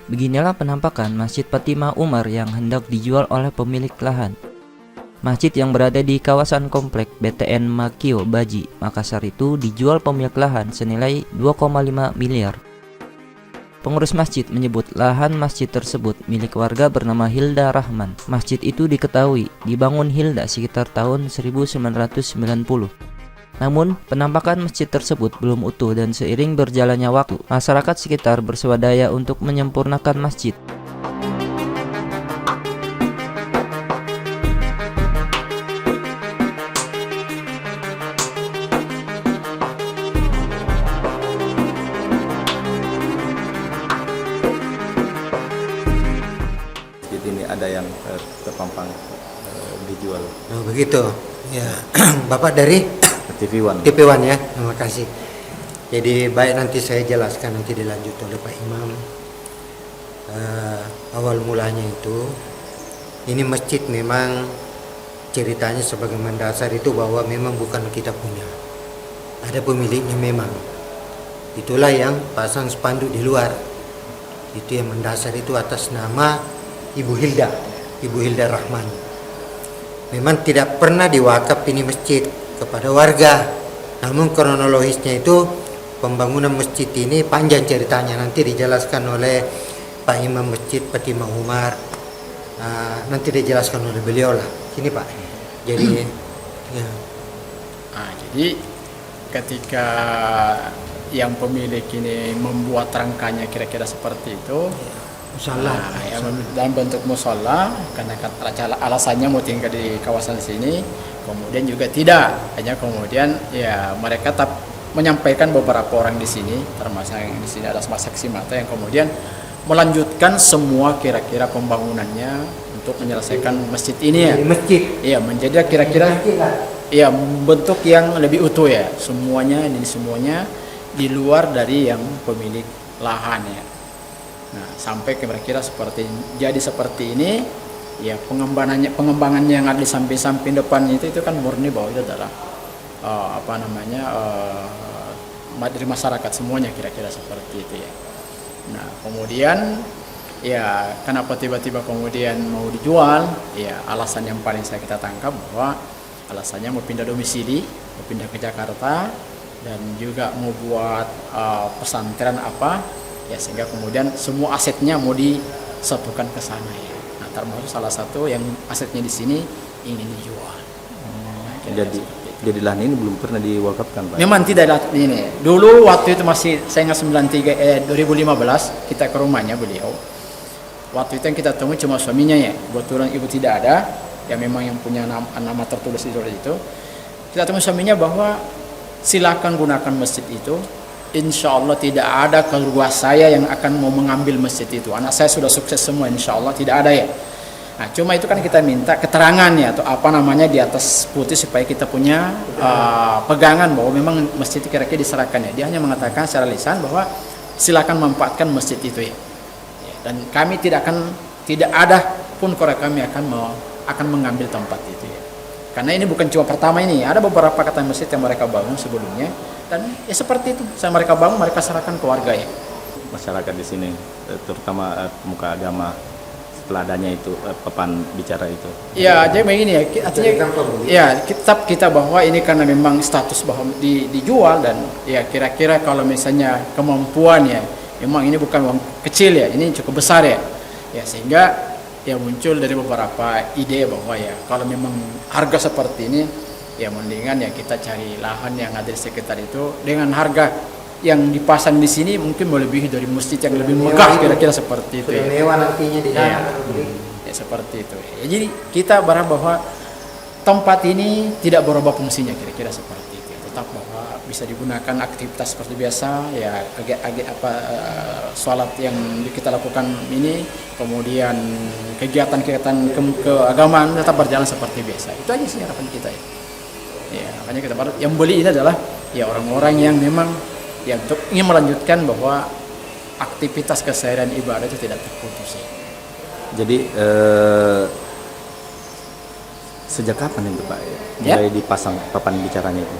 Beginilah penampakan Masjid Fatimah Umar yang hendak dijual oleh pemilik lahan. Masjid yang berada di kawasan komplek BTN Makio Baji, Makassar itu dijual pemilik lahan senilai 2,5 miliar. Pengurus masjid menyebut lahan masjid tersebut milik warga bernama Hilda Rahman. Masjid itu diketahui dibangun Hilda sekitar tahun 1990. Namun, penampakan masjid tersebut belum utuh dan seiring berjalannya waktu, masyarakat sekitar bersuadaya untuk menyempurnakan masjid. Masjid ini ada yang terpampang dijual. Oh, begitu. Ya, Bapak dari TV One. TV One ya, terima kasih. Jadi baik, nanti saya jelaskan nanti dilanjut oleh Pak Imam. Awal mulanya itu, ini masjid memang ceritanya sebagai mendasar itu bahwa memang bukan kita punya, ada pemiliknya memang. Itulah yang pasang spanduk di luar. Itu yang mendasar itu atas nama Ibu Hilda Rahman. Memang tidak pernah diwakaf ini masjid kepada warga. Namun kronologisnya itu pembangunan masjid ini panjang ceritanya, nanti dijelaskan oleh Pak Imam Masjid Fatimah Umar. Nanti dijelaskan oleh beliau lah. Sini Pak. Jadi ya. Jadi ketika yang pemilik ini membuat rangkanya kira-kira seperti itu, Musola. dalam bentuk musola, karena alasannya mau tinggal di kawasan sini, kemudian juga tidak, hanya kemudian ya mereka tetap menyampaikan beberapa orang di sini, termasuk yang di sini ada saksi mata yang kemudian melanjutkan semua kira-kira pembangunannya untuk menyelesaikan masjid ini ya. Masjid. Iya, menjadi kira-kira ya bentuk yang lebih utuh ya, semuanya di luar dari yang pemilik lahan ya. Nah, sampai kira-kira seperti ini ya, pengembangannya yang ada di samping-samping depan itu kan murni bahwa itu adalah dari masyarakat semuanya, kira-kira seperti itu ya. Nah, kemudian ya kenapa tiba-tiba kemudian mau dijual ya, alasan yang paling kita tangkap bahwa alasannya mau pindah domisili, mau pindah ke Jakarta, dan juga mau buat pesantren ya, sehingga kemudian semua asetnya mau disatukan ke sana ya. Nah, termasuk salah satu yang asetnya di sini ingin dijual. Jadi lahan ini belum pernah diwakafkan, Pak? Memang tidak ada ini. Dulu waktu itu masih saya ingat 2015 kita ke rumahnya beliau. Waktu itu yang kita temui cuma suaminya ya. Kebetulan ibu tidak ada, ya memang yang punya nama tertulis di itu. Kita temui suaminya bahwa silakan gunakan masjid itu. Insya Allah tidak ada keluarga saya yang akan mau mengambil masjid itu. Anak saya sudah sukses semua, insya Allah tidak ada ya. Nah, cuma itu kan kita minta keterangan ya, atau di atas putih supaya kita punya pegangan bahwa memang masjid itu kira-kira diserahkan ya. Dia hanya mengatakan secara lisan bahwa silakan manfaatkan masjid itu ya. Dan kami tidak ada pun keluarga kami akan mengambil tempat itu ya. Karena ini bukan cuma pertama ini, ada beberapa kata masjid yang mereka bangun sebelumnya, dan ya seperti itu, saya mereka bangun, mereka serahkan ke warga ya. Masyarakat di sini, terutama pemuka agama, setelah adanya itu papan bicara itu. Ya, jadi begini ya, artinya ya tetap kita bahwa ini karena memang status bahwa dijual, dan ya kira-kira kalau misalnya kemampuan ya, memang ini bukan uang kecil ya, ini cukup besar ya. Ya sehingga ya muncul dari beberapa ide bahwa ya kalau memang harga seperti ini ya mendingan ya kita cari lahan yang ada di sekitar itu dengan harga yang dipasang di sini mungkin melebihi dari masjid yang lebih megah, kira-kira seperti itu ya. Mewah nantinya di sana. Ya seperti itu ya. Jadi kita berharap bahwa tempat ini tidak berubah fungsinya, kira-kira seperti itu. Tetap bahwa bisa digunakan aktivitas seperti biasa ya, sholat yang kita lakukan ini, kemudian kegiatan-kegiatan keagamaan tetap berjalan seperti biasa. Itu aja sih harapan kita ya. Ya, makanya kita baru yang beli ini adalah ya orang-orang yang memang ya untuk ingin melanjutkan bahwa aktivitas keseharian ibadah itu tidak terputus. Ya. Jadi sejak kapan itu Pak Ya. mulai dipasang papan bicaranya itu?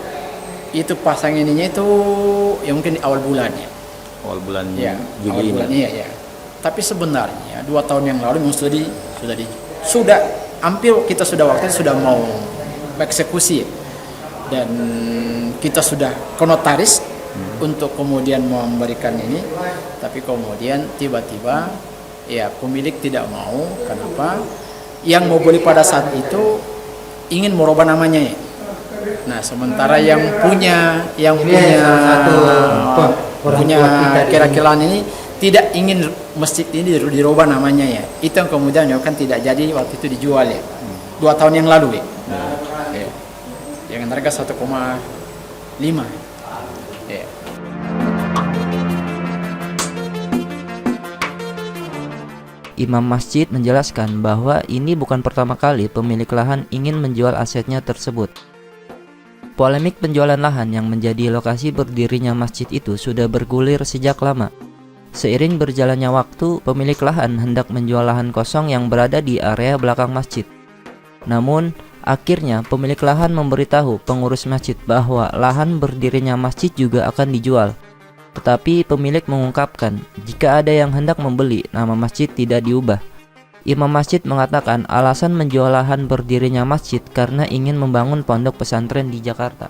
Itu pasang ininya itu ya mungkin di awal bulan ya. Awal bulan Ya, Juli awal ini. bulan, iya, ya. Tapi sebenarnya 2 tahun yang lalu memang sudah hampir kita sudah waktu itu sudah mau eksekusi ya. Dan kita sudah ke notaris untuk kemudian memberikan ini, tapi kemudian tiba-tiba ya pemilik tidak mau. Kenapa? Yang mau beli pada saat itu ingin merubah namanya ya. Nah, sementara yang punya salah satu orang punya tua kita di kira-kiraan ini tidak ingin masjid ini dirubah namanya ya. Itu yang kemudian kan tidak jadi waktu itu dijual ya. 2 tahun yang lalu ya. Ya. Yang harga 1,5. Ya. Imam masjid menjelaskan bahwa ini bukan pertama kali pemilik lahan ingin menjual asetnya tersebut. Polemik penjualan lahan yang menjadi lokasi berdirinya masjid itu sudah bergulir sejak lama. Seiring berjalannya waktu, pemilik lahan hendak menjual lahan kosong yang berada di area belakang masjid. Namun, akhirnya pemilik lahan memberitahu pengurus masjid bahwa lahan berdirinya masjid juga akan dijual. Tetapi pemilik mengungkapkan jika ada yang hendak membeli, nama masjid tidak diubah. Imam masjid mengatakan alasan menjual lahan berdirinya masjid karena ingin membangun pondok pesantren di Jakarta.